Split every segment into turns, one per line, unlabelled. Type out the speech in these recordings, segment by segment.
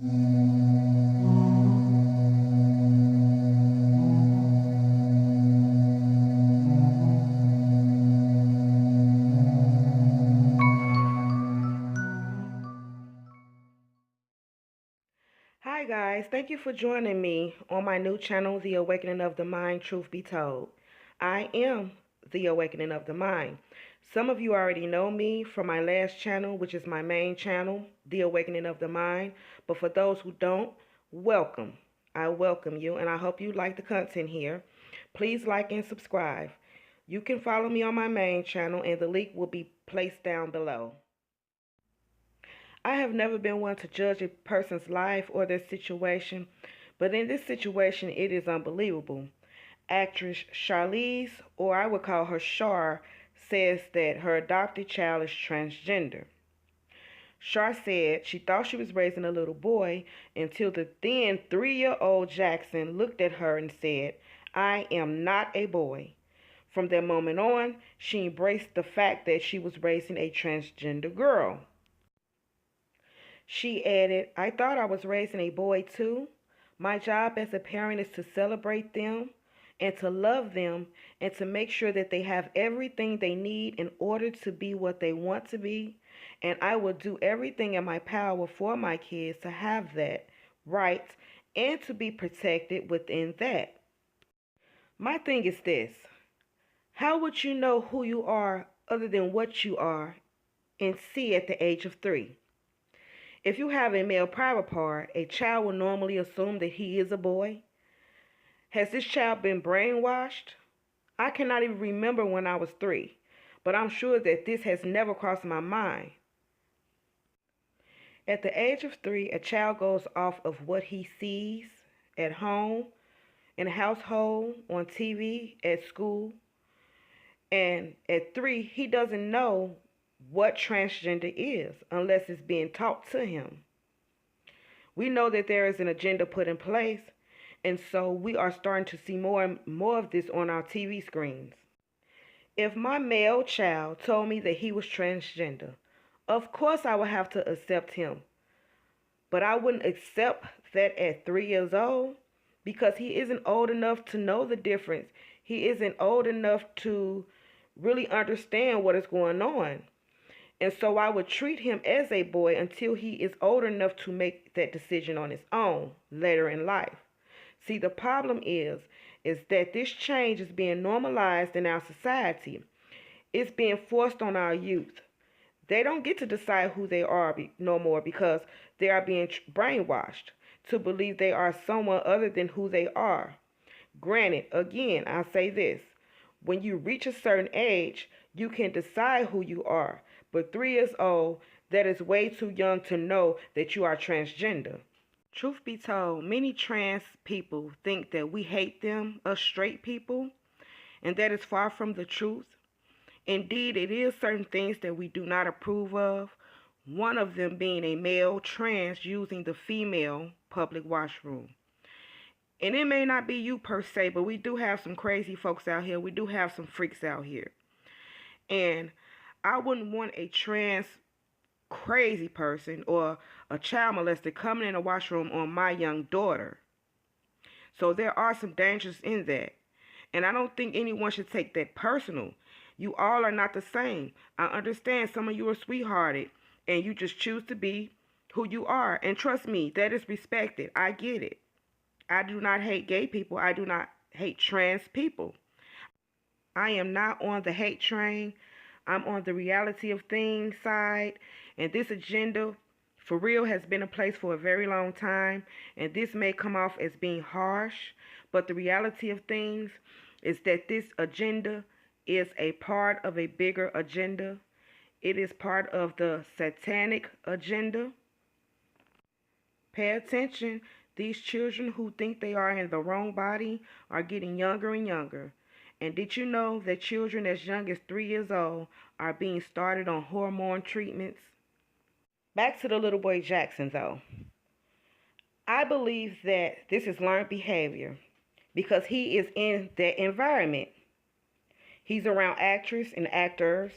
Hi guys, thank you for joining me on my new channel, The Awakening of the Mind, Truth Be Told. I am The Awakening of the Mind. Some of you already know me from my last channel, which is my main channel, The Awakening of the Mind. But for those who don't, welcome. I welcome you and I hope you like the content here. Please like and subscribe. You can follow me on my main channel and the link will be placed down below. I have never been one to judge a person's life or their situation, but in this situation, it is unbelievable. Actress Charlize, or I would call her Char, says that her adopted child is transgender. Char said she thought she was raising a little boy until the then 3-year-old Jackson looked at her and said, "I am not a boy." From that moment on, she embraced the fact that she was raising a transgender girl. She added, "I thought I was raising a boy too. My job as a parent is to celebrate them and to love them and to make sure that they have everything they need in order to be what they want to be. And I will do everything in my power for my kids to have that right and to be protected within that." My thing is this: how would you know who you are other than what you are and see at the age of 3? If you have a male private part, a child will normally assume that he is a boy. Has this child been brainwashed? I cannot even remember when I was 3, but I'm sure that this has never crossed my mind. At the age of 3, a child goes off of what he sees at home, in the household, on TV, at school. And at 3, he doesn't know what transgender is unless it's being taught to him. We know that there is an agenda put in place, and so we are starting to see more and more of this on our TV screens. If my male child told me that he was transgender, of course I would have to accept him. But I wouldn't accept that at 3 years old because he isn't old enough to know the difference. He isn't old enough to really understand what is going on. And so I would treat him as a boy until he is old enough to make that decision on his own later in life. See, the problem is that this change is being normalized in our society. It's being forced on our youth. They don't get to decide who they are no more because they are being brainwashed to believe they are someone other than who they are. Granted, again, I say this: when you reach a certain age, you can decide who you are. But 3 years old, that is way too young to know that you are transgender. Truth be told, many trans people think that we hate them, us straight people, and that is far from the truth. Indeed, it is certain things that we do not approve of, one of them being a male trans using the female public washroom. And it may not be you per se, but we do have some crazy folks out here. We do have some freaks out here. And I wouldn't want a trans crazy person or a child molester coming in a washroom on my young daughter. So there are some dangers in that. And I don't think anyone should take that personal. You all are not the same. I understand some of you are sweethearted and you just choose to be who you are. And trust me, that is respected. I get it. I do not hate gay people. I do not hate trans people. I am not on the hate train. I'm on the reality of things side. And this agenda, for real, has been in place for a very long time. And this may come off as being harsh, but the reality of things is that this agenda is a part of a bigger agenda. It is part of the satanic agenda. Pay attention. These children who think they are in the wrong body are getting younger and younger. And did you know that children as young as 3 years old are being started on hormone treatments? Back to the little boy Jackson, though. I believe that this is learned behavior because he is in that environment. He's around actors and actors,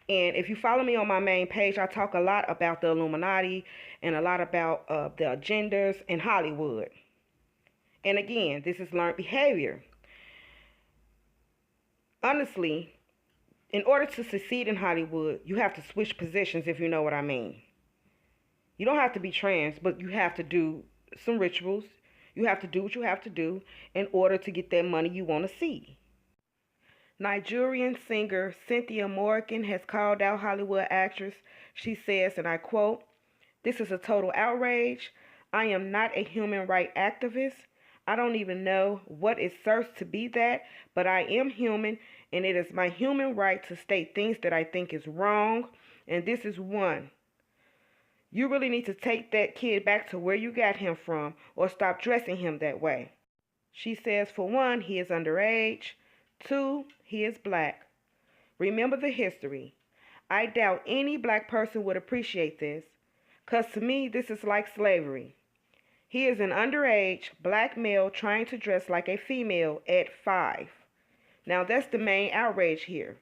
And if you follow me on my main page, I talk a lot about the Illuminati and a lot about the agendas in Hollywood. And again, this is learned behavior. Honestly, in order to succeed in Hollywood, you have to switch positions, if you know what I mean. You don't have to be trans, but you have to do some rituals. You have to do what you have to do in order to get that money you want to see. Nigerian singer Cynthia Morgan has called out Hollywood actress. She says, and I quote, "This is a total outrage. I am not a human rights activist. I don't even know what it serves to be that, but I am human, and it is my human right to state things that I think is wrong, and this is one. You really need to take that kid back to where you got him from, or stop dressing him that way." She says, for one, he is underage. 2, he is black. Remember the history. I doubt any black person would appreciate this, because to me, this is like slavery. He is an underage black male trying to dress like a female at 5. Now that's the main outrage here.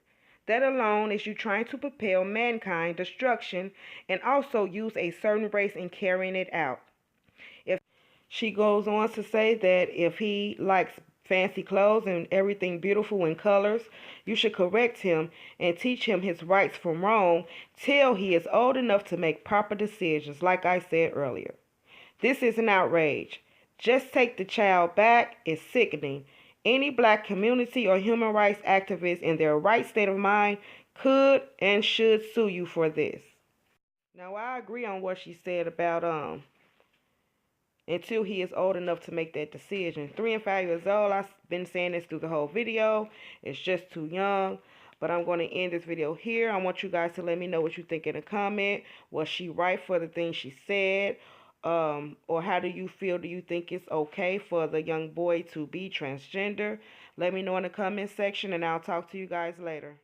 That alone is you trying to propel mankind destruction and also use a certain race in carrying it out. If she goes on to say that if he likes fancy clothes and everything beautiful in colors, you should correct him and teach him his rights from wrong till he is old enough to make proper decisions, like I said earlier. This is an outrage. Just take the child back is sickening. Any black community or human rights activist in their right state of mind could and should sue you for this. Now I agree on what she said about until he is old enough to make that decision. 3 and 5 years old, I've been saying this through the whole video. It's just too young. But I'm going to end this video here. I want you guys to let me know what you think in a comment. Was she right for the things she said? Or how do you feel? Do you think it's okay for the young boy to be transgender? Let me know in the comment section, and I'll talk to you guys later.